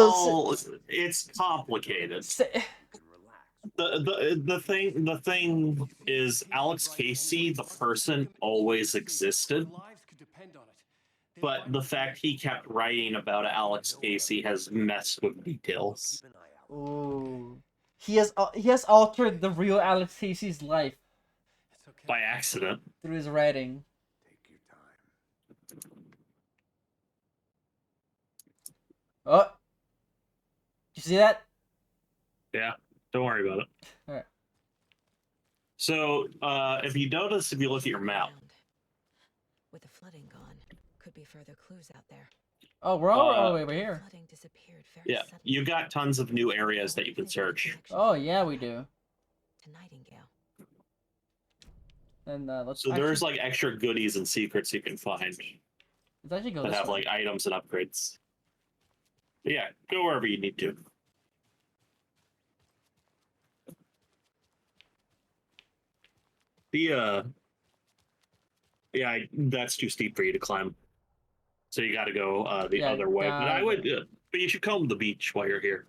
Well, it's complicated. The thing is, Alex Casey, the person, always existed. But the fact he kept writing about Alex Casey has messed with details. Ooh. He has altered the real Alex Casey's life By accident. through his writing. Take your time. Oh. Did you see that? Yeah, don't worry about it. Alright. So, if you notice, if you look at your map, with the flooding gone, could be further clues out there. Oh, we're all the way over here. Flooding disappeared very yeah, suddenly. you got tons of new areas that you can search. Oh yeah, we do. To Nightingale. And let's. So there's like extra goodies and secrets you can find Let's actually go that this have way. like items and upgrades. But yeah, go wherever you need to. The yeah, that's too steep for you to climb. So you got to go the other way. But I would, but you should comb the beach while you're here.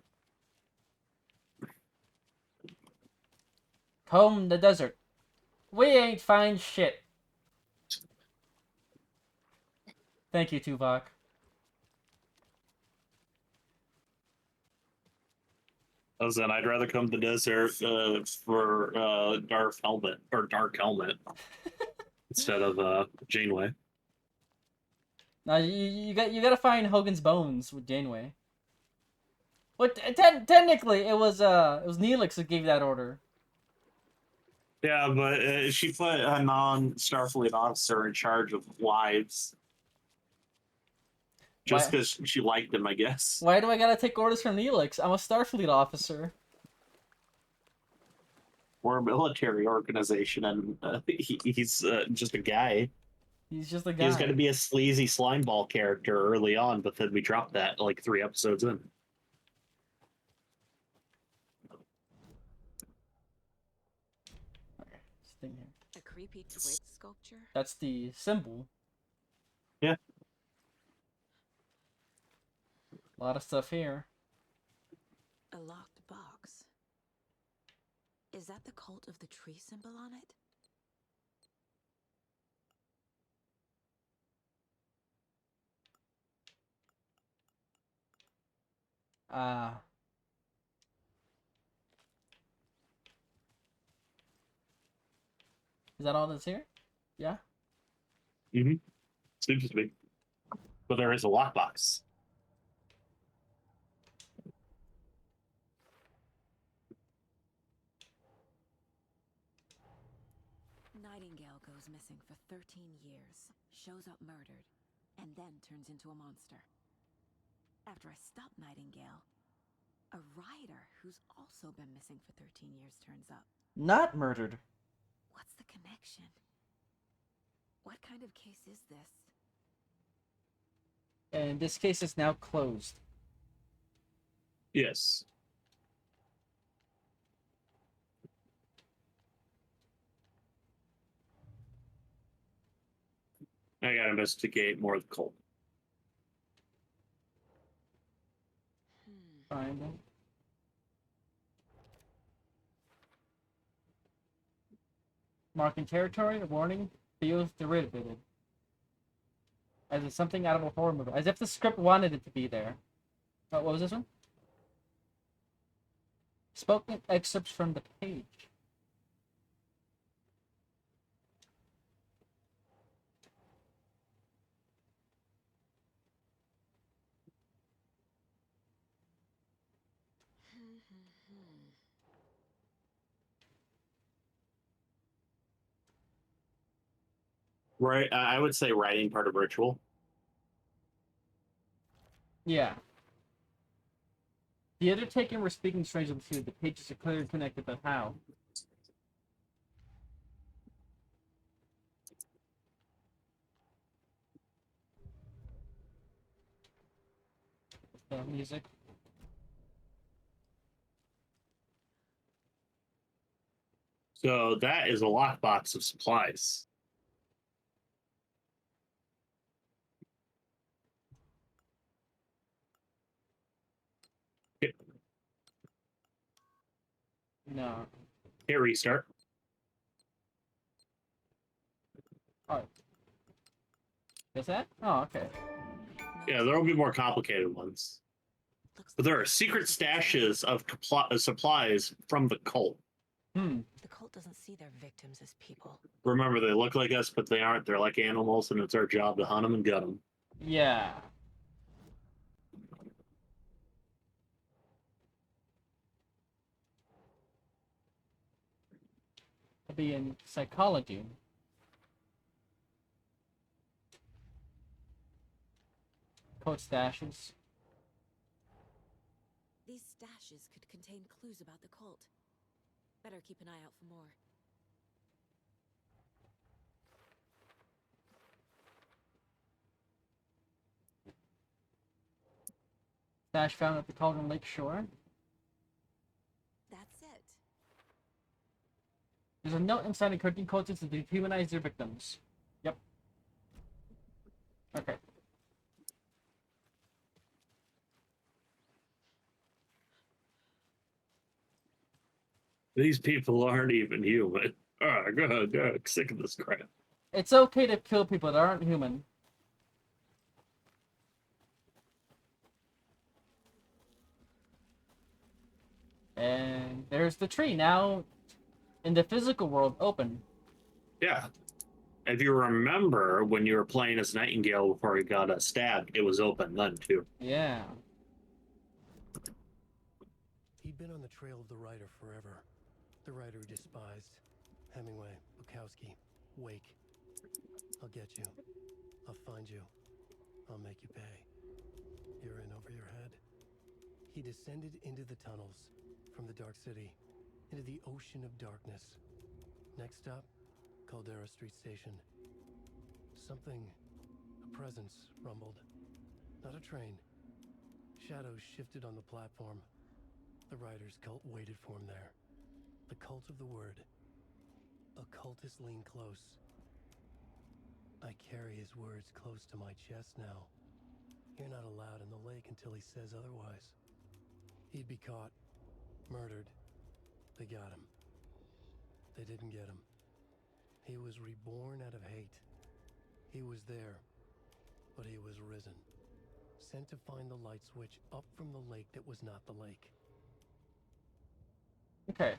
Comb the desert. We ain't find shit. Thank you, Tuvok. As in, I'd rather come to the desert for Dark Helmet instead of Janeway. Now you gotta find Hogan's bones with Janeway. But technically, it was Neelix who gave that order. Yeah, but she put a non-Starfleet officer in charge of lives. Just because she liked him, I guess. Why do I gotta take orders from Neelix? I'm a Starfleet officer. We're a military organization, and he's just a guy. He's just a guy. He's going to be a sleazy slimeball character early on, but then we dropped that like 3 episodes in. Okay, this thing here. A creepy twig sculpture? That's the symbol. Yeah. A lot of stuff here. A locked box. Is that the cult of the tree symbol on it? Is that all that's here? Yeah? Mm-hmm. Seems to be. But there is a lockbox. Nightingale goes missing for 13 years, shows up murdered, and then turns into a monster. After I stop Nightingale, a rider who's also been missing for 13 years turns up. Not murdered. What's the connection? What kind of case is this? And this case is now closed. Yes. I gotta investigate more of the cult. Find them. Marking territory, a warning, feels derivative. As if something out of a horror movie. As if the script wanted it to be there. What was this one? Spoken excerpts from the page. Right, I would say writing part of ritual. Yeah. The undertaking we're speaking strangely to. The pages are clearly connected, but how? Music. So that is a lockbox of supplies. No. Hit restart. Oh. Is that? Oh, okay. Yeah, there will be more complicated ones. But there are secret stashes of supplies from the cult. Hmm. The cult doesn't see their victims as people. Remember, they look like us, but they aren't. They're like animals, and it's our job to hunt them and gut them. Yeah. I'll be in psychology. Code stashes. These stashes could contain clues about the cult. Better keep an eye out for more. Stash found at the Cauldron Lake shore. That's it. There's a note inside encouraging cultists to dehumanize their victims. Yep. Okay. These people aren't even human. Oh, God, sick of this crap. It's okay to kill people that aren't human. And there's the tree now in the physical world open. Yeah. If you remember when you were playing as Nightingale before he got stabbed, it was open then too. Yeah. He'd been on the trail of the writer forever. The writer he despised. Hemingway, Bukowski, Wake. I'll get you. I'll find you. I'll make you pay. You're in over your head. He descended into the tunnels, from the Dark City, into the ocean of darkness. Next stop, Caldera Street Station. Something, a presence, rumbled. Not a train. Shadows shifted on the platform. The writer's cult waited for him there. The cult of the word. Occultists lean close. I carry his words close to my chest now. You're not allowed in the lake until he says otherwise. He'd be caught, murdered. They got him. They didn't get him. He was reborn out of hate. He was there, but he was risen. Sent to find the light switch up from the lake that was not the lake. Okay.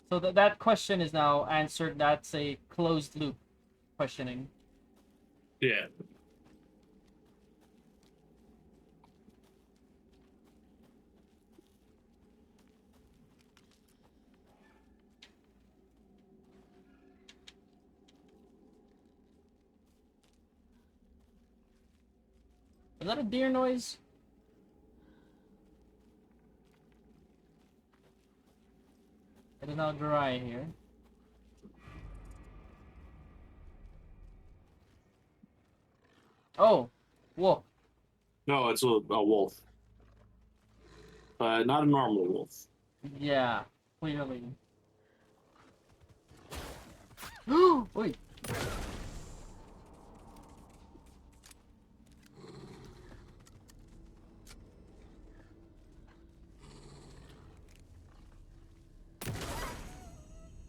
So that question is now answered. That's a closed loop questioning. Yeah. Is that a deer noise? It is now dry here. Oh, wolf. No, it's a wolf. Not a normal wolf. Yeah, clearly. Wait.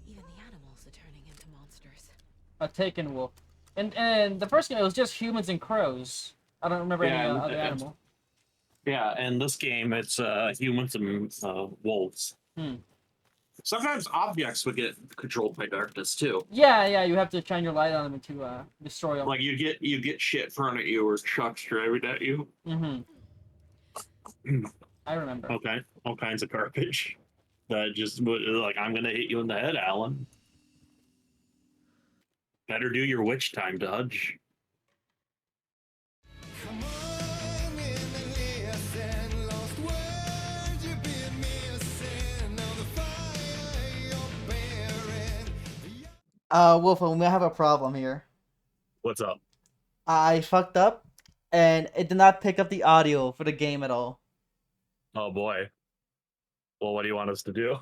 Even the animals are turning into monsters. A taken wolf. And the first game, it was just humans and crows. I don't remember any Yeah, other animal. Yeah, in this game, it's humans and wolves. Hmm. Sometimes objects would get controlled by darkness too. Yeah, you have to shine your light on them to destroy them. Like you get shit thrown at you or trucks driven at you. Mm-hmm. I remember. Okay, all kinds of garbage. That just like I'm gonna hit you in the head, Alan. Better do your witch time dodge. Wolfo, we have a problem here. What's up? I fucked up, and it did not pick up the audio for the game at all. Oh boy. Well, what do you want us to do?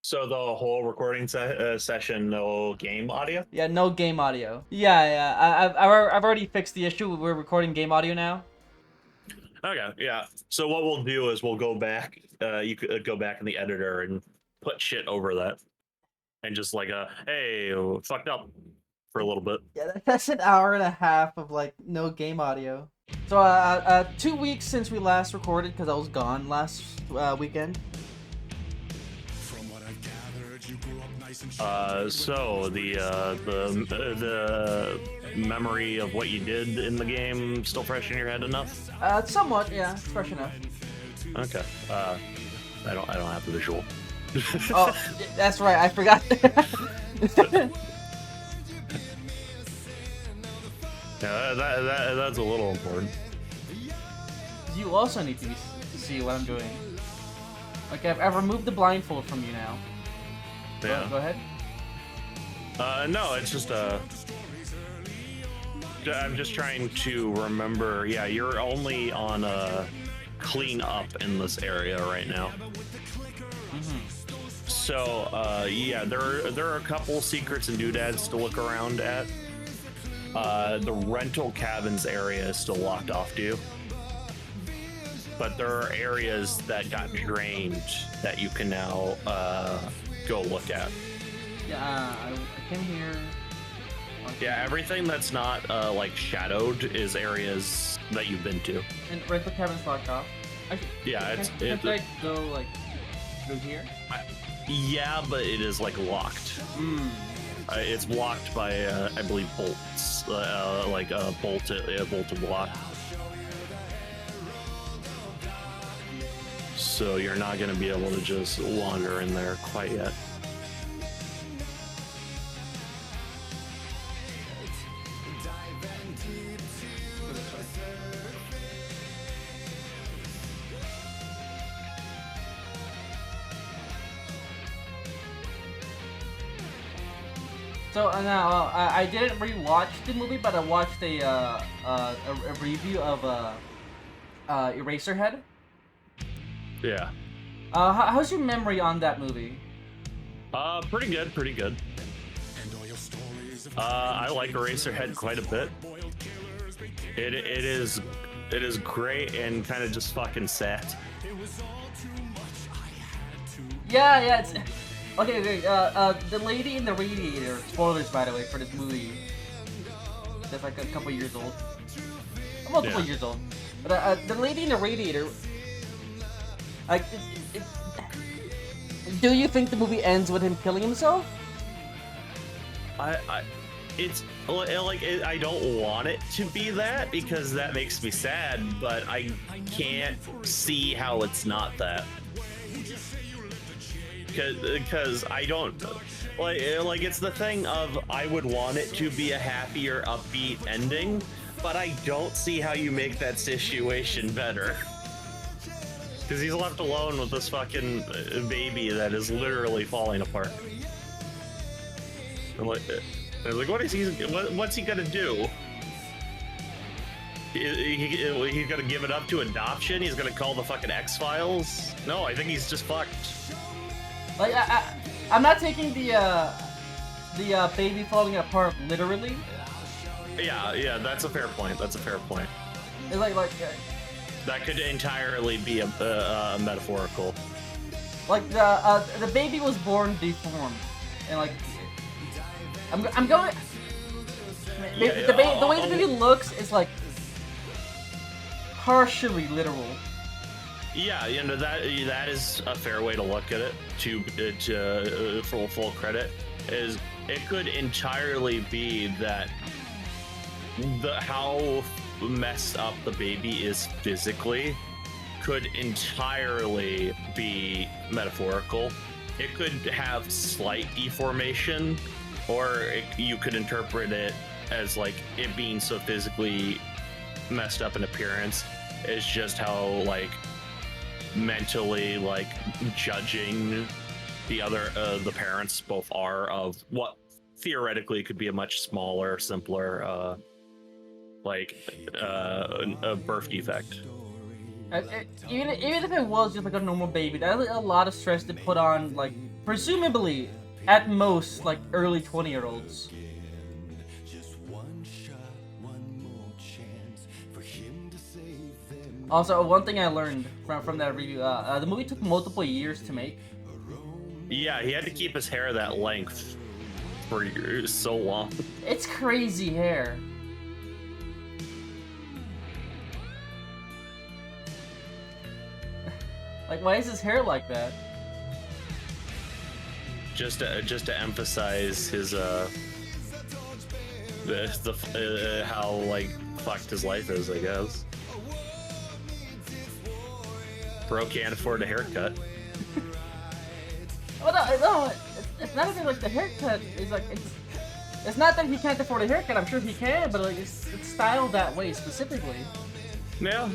So the whole recording session, no game audio? Yeah, no game audio. Yeah. I've already fixed the issue. We're recording game audio now. Okay, yeah. So what we'll do is we'll go back. You could go back in the editor and put shit over that, and just like, hey, fucked up for a little bit. Yeah, that's an hour and a half of like no game audio. So 2 weeks since we last recorded because I was gone last weekend. From what I've gathered, you grew up nice and So the memory of what you did in the game still fresh in your head enough? Somewhat, yeah, it's fresh enough. Okay. I don't have the visual. Oh, that's right, I forgot. Yeah, that's a little important. You also need to see what I'm doing. Like I've removed the blindfold from you now. Yeah. Go ahead. No, it's just I'm just trying to remember. Yeah, you're only on clean up in this area right now. So yeah, there are a couple secrets and doodads to look around at. The rental cabins area is still locked off to you, but there are areas that got drained that you can now go look at. Yeah, I came here. Yeah, everything that's not like shadowed is areas that you've been to. And rental cabin's locked off. Yeah, Can I go like through here? Yeah, but it is like locked. Hmm. It's blocked by I believe bolts, like a bolted block. So you're not going to be able to just wander in there quite yet. So now I didn't rewatch the movie, but I watched a review of Eraserhead. Yeah. How's your memory on that movie? Pretty good, pretty good. I like Eraserhead quite a bit. It is great and kind of just fucking sad. Yeah, it's okay. The lady in the radiator. Spoilers, by the way, for this movie. That's like a couple years old. Multiple years old. But the lady in the radiator. Like, do you think the movie ends with him killing himself? It's like I don't want it to be that because that makes me sad, but I can't see how it's not that. Because I don't like it's the thing of I would want it to be a happier, upbeat ending, but I don't see how you make that situation better. Because he's left alone with this fucking baby that is literally falling apart. I'm like, what's he gonna do? He's gonna give it up to adoption? He's gonna call the fucking X-Files? No, I think he's just fucked. Like I'm not taking the baby falling apart literally. Yeah, that's a fair point. That's a fair point. It's like that could entirely be a metaphorical. Like the baby was born deformed, and like I'm going. The way the baby looks is like partially literal. Yeah, you know that is a fair way to look at it. To full credit, is it could entirely be that how messed up the baby is physically could entirely be metaphorical. It could have slight deformation, or you could interpret it as like it being so physically messed up in appearance is just how like mentally like judging the parents both are of what theoretically could be a much smaller, simpler a birth defect. Even if it was just like a normal baby, that's a lot of stress to put on, like presumably at most like early 20-year-olds. Also, one thing I learned from that review, the movie took multiple years to make. Yeah, he had to keep his hair that length for so long. It's crazy hair. Like, why is his hair like that? Just to emphasize his how like fucked his life is, I guess. Bro can't afford a haircut. Well, no, it's not even like the haircut is like it's not that he can't afford a haircut. I'm sure he can, but like it's styled that way specifically. Yeah,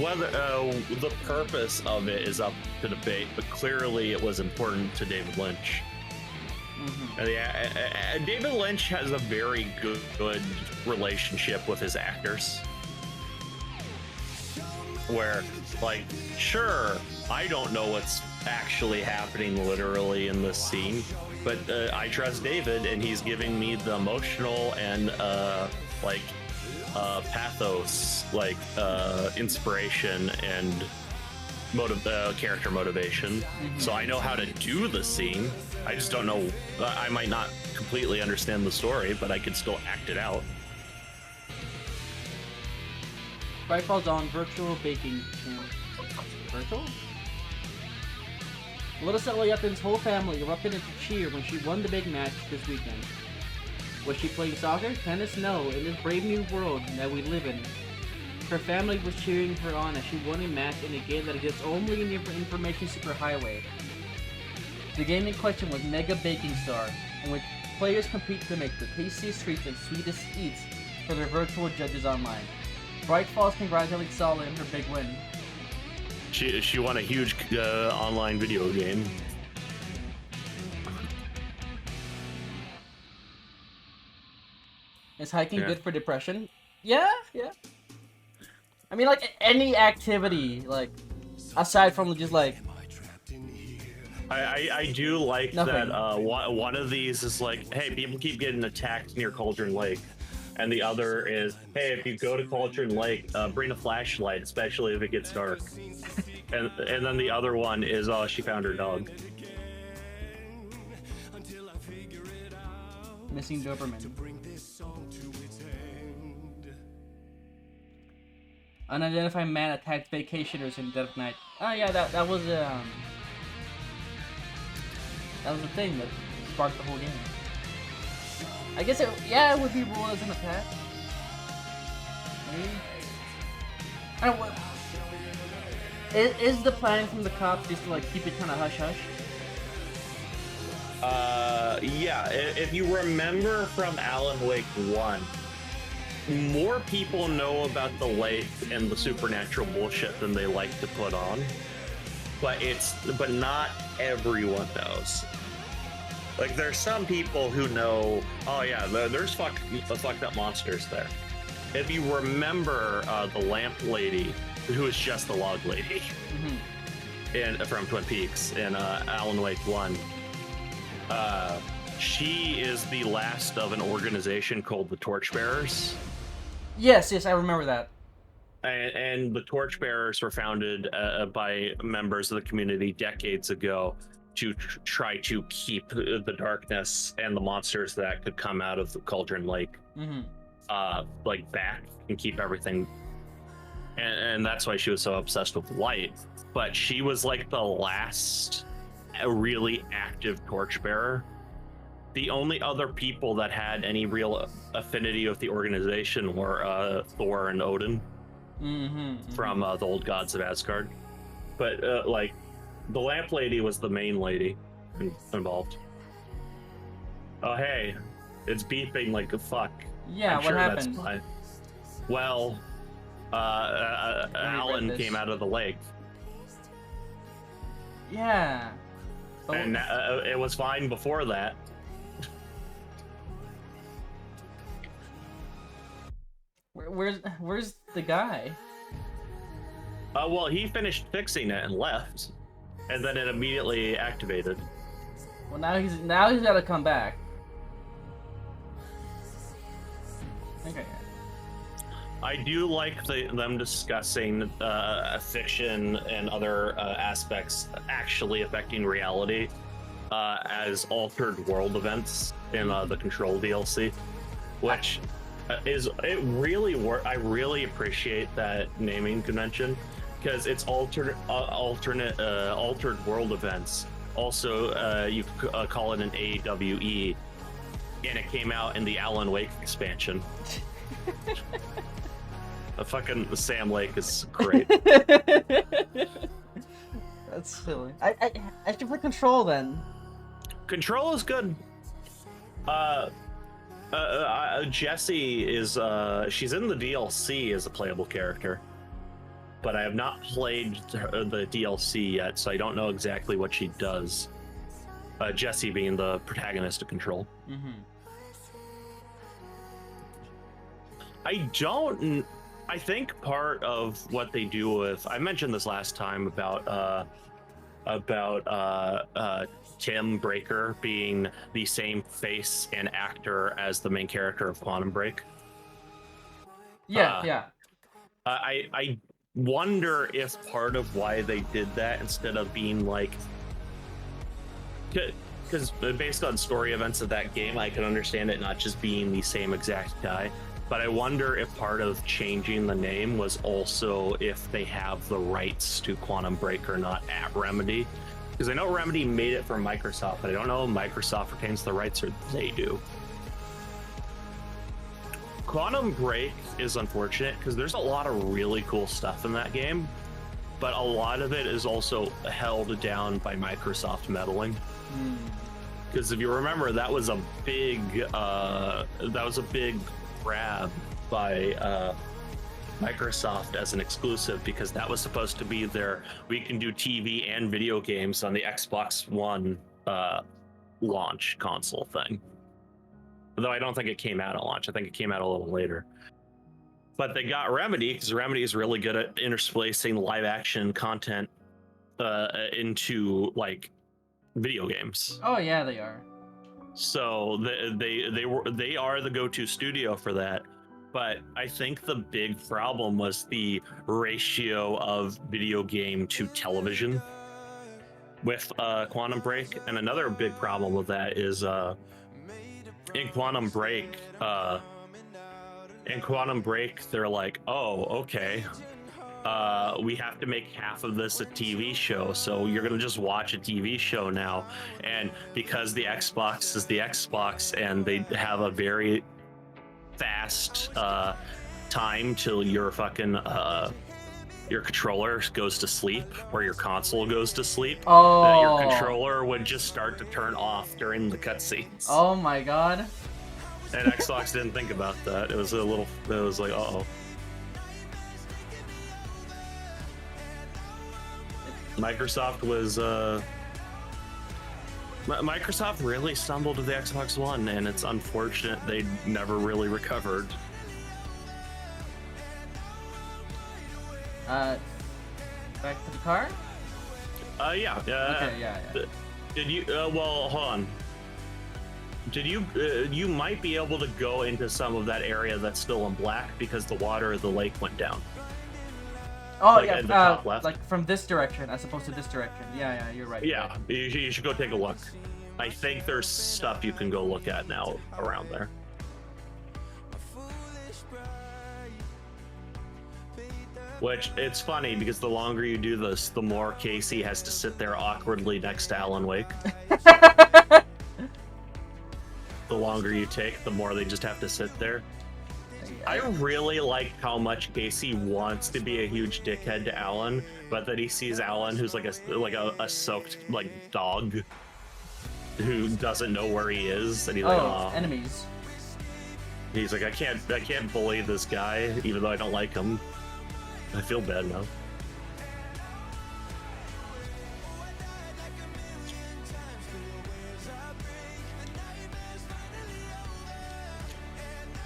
whether the purpose of it is up to debate, but clearly it was important to David Lynch. Mm-hmm. Yeah, David Lynch has a very good relationship with his actors. Where, like, sure, I don't know what's actually happening literally in this scene, but I trust David, and he's giving me the emotional and pathos, like inspiration and character motivation. Mm-hmm. So I know how to do the scene. I just don't know. I might not completely understand the story, but I can still act it out. Bright falls on virtual baking. Virtual? Little Stella Yupton's whole family erupted into cheer when she won the big match this weekend. Was she playing soccer? Tennis? No. In this brave new world that we live in, her family was cheering her on as she won a match in a game that exists only in the information superhighway. The game in question was Mega Baking Star, in which players compete to make the tastiest treats and sweetest eats for their virtual judges online. Bright Falls congratulates Sala in her big win. She won a huge online video game. Is hiking good for depression? Yeah. I mean, like, any activity, like, aside from just, like... I do like Nothing. that one of these is like, hey, people keep getting attacked near Cauldron Lake. And the other is, hey, if you go to Cauldron Lake, bring a flashlight, especially if it gets dark. and then the other one is, oh, she found her dog. Missing Doberman. Unidentified man attacked vacationers in dead of night. Oh yeah, that was the thing that sparked the whole game. I guess it would be ruled as an attack. Maybe. I don't know. Is the plan from the cops just to like keep it kind of hush hush? Yeah. If you remember from Alan Wake 1, more people know about the lake and the supernatural bullshit than they like to put on. But not everyone knows. Like, there's some people who know, oh yeah, there's fucked up monsters there. If you remember the lamp lady, who is just the log lady, from Twin Peaks in Alan Wake 1, she is the last of an organization called the Torchbearers. Yes, I remember that. And the Torchbearers were founded by members of the community decades ago to try to keep the darkness and the monsters that could come out of the Cauldron Lake like back and keep everything. And that's why she was so obsessed with light. But she was like the last really active torchbearer. The only other people that had any real affinity with the organization were Thor and Odin from the old gods of Asgard. But like, the lamp lady was the main lady involved. Oh hey, it's beeping like a fuck. Yeah, I'm what sure happened? That's fine. Well, Alan came out of the lake. Yeah. But And it was fine before that. where's the guy? Well, he finished fixing it and left, and then it immediately activated. Well, now he's got to come back. Okay. I do like them discussing fiction and other aspects actually affecting reality as altered world events in the Control DLC, which is it really I really appreciate that naming convention because it's altered world events. Also, you call it an AWE, and it came out in the Alan Wake expansion. The fucking Sam Lake is great. That's silly. I should play Control then. Control is good. Jessie is she's in the DLC as a playable character, but I have not played the DLC yet, so I don't know exactly what she does. Jessie being the protagonist of Control. Mm-hmm. I think part of what they do with, I mentioned this last time about Tim Breaker being the same face and actor as the main character of Quantum Break. Yeah. I wonder if part of why they did that instead of being like, because based on story events of that game, I can understand it not just being the same exact guy. But I wonder if part of changing the name was also if they have the rights to Quantum Break or not at Remedy. Because I know Remedy made it for Microsoft, but I don't know if Microsoft retains the rights or they do. Quantum Break is unfortunate because there's a lot of really cool stuff in that game, but a lot of it is also held down by Microsoft meddling. Because if you remember, that was a big grab by Microsoft as an exclusive, because that was supposed to be their we can do TV and video games on the Xbox One launch console thing. Though I don't think it came out at launch. I think it came out a little later. But they got Remedy because Remedy is really good at intersplicing live action content into like video games. Oh yeah, they are. So they are the go-to studio for that. But I think the big problem was the ratio of video game to television with Quantum Break. And another big problem with that is in Quantum Break, they're like, oh, okay. We have to make half of this a TV show, so you're gonna just watch a TV show now. And because the Xbox is the Xbox, and they have a very fast time till your fucking your controller goes to sleep or your console goes to sleep, that your controller would just start to turn off during the cutscenes. Oh my god. And Xbox didn't think about that. It was like, uh-oh. Microsoft really stumbled with the Xbox One, and it's unfortunate they never really recovered. Back to the car? Yeah. Okay, yeah. Did you, well, hold on. Did you, you might be able to go into some of that area that's still in black because the water of the lake went down. Oh, like, yeah, at the top left. like from this direction as opposed to this direction. Yeah, you're right. Yeah, you should go take a look. I think there's stuff you can go look at now around there. Which, it's funny, because the longer you do this, the more Casey has to sit there awkwardly next to Alan Wake. The longer you take, the more they just have to sit there. I really like how much Casey wants to be a huge dickhead to Alan, but that he sees Alan, who's like a soaked like dog, who doesn't know where he is, and he's like, "Oh, enemies." He's like, I can't bully this guy, even though I don't like him. I feel bad now.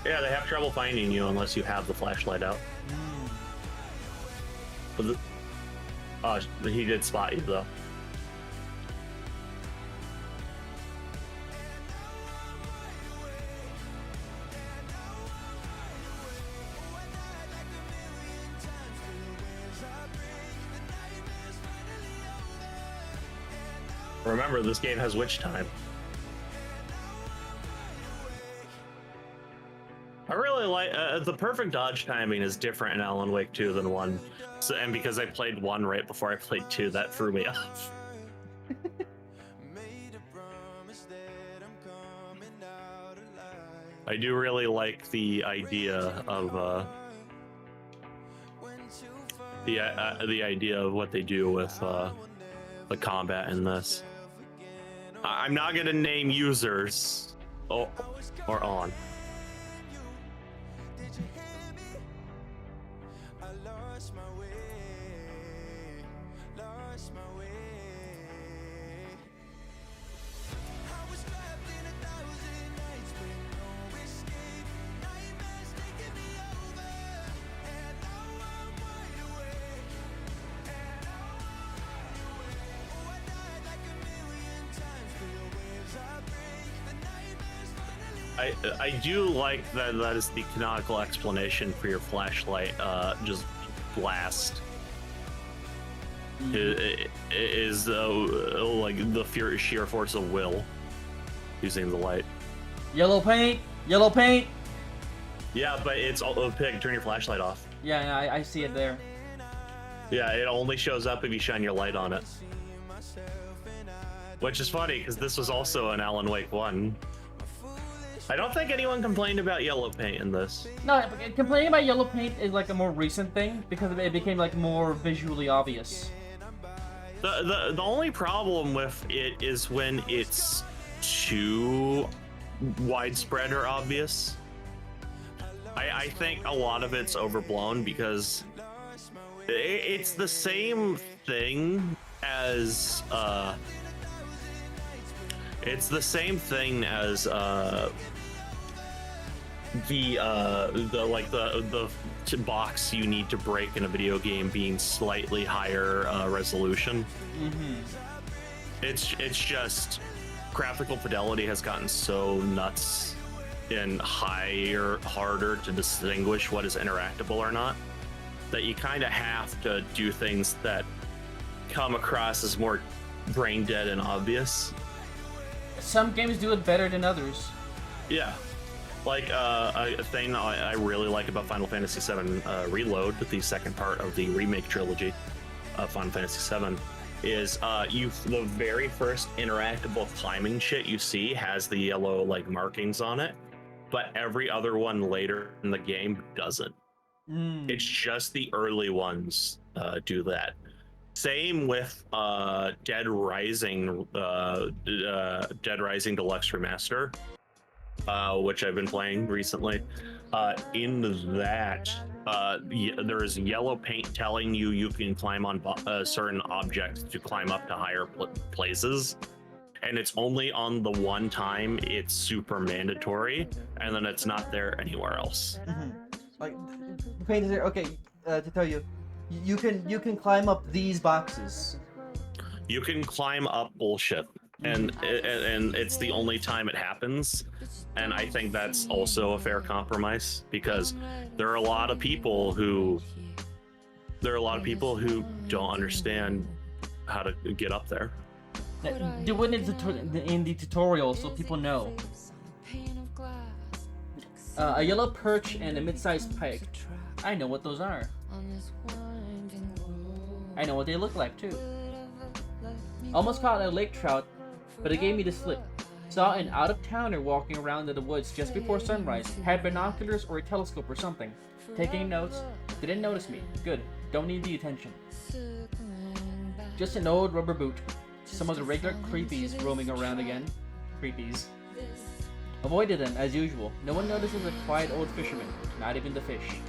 Yeah, they have trouble finding you unless you have the flashlight out. But he did spot you though. Remember, this game has witch time. I really like the perfect dodge timing is different in Alan Wake 2 than 1. So, and because I played 1 right before I played 2, that threw me off. I do really like the idea of the idea of what they do with the combat in this. I'm not gonna name users or on. I do like that is the canonical explanation for your flashlight just blast. It is like the sheer force of will using the light. Yellow paint! Yellow paint! Yeah, but it's pig, turn your flashlight off. Yeah, I see it there. Yeah, it only shows up if you shine your light on it. Which is funny, because this was also an Alan Wake 1. I don't think anyone complained about yellow paint in this. No, complaining about yellow paint is like a more recent thing because it became like more visually obvious. The only problem with it is when it's too widespread or obvious. I think a lot of it's overblown because it's the same thing as the box you need to break in a video game being slightly higher resolution. Mm-hmm. It's just graphical fidelity has gotten so nuts and harder to distinguish what is interactable or not, that you kind of have to do things that come across as more brain dead and obvious. Some games do it better than others. Yeah. Like a thing I really like about Final Fantasy VII Reload, the second part of the remake trilogy of Final Fantasy VII, is the very first interactable climbing shit you see has the yellow like markings on it, but every other one later in the game doesn't. It's just the early ones do that. Same with Dead Rising Deluxe Remaster, which I've been playing recently. In that, there is yellow paint telling you can climb on certain objects to climb up to higher places, and it's only on the one time it's super mandatory, and then it's not there anywhere else. Mm-hmm. Like the paint is there. Okay, to tell you, you can climb up these boxes. You can climb up bullshit, and it's the only time it happens. And I think that's also a fair compromise, because there are a lot of people who don't understand how to get up there. Do it in the tutorial so people know. A yellow perch and a mid-sized pike. I know what those are. I know what they look like too. Almost caught a lake trout, but it gave me the slip. Saw an out-of-towner walking around in the woods just before sunrise. Had binoculars or a telescope or something. Taking notes. Didn't notice me. Good. Don't need the attention. Just an old rubber boot. Some of the regular creepies roaming around again. Creepies. Avoided them as usual. No one notices a quiet old fisherman. Not even the fish.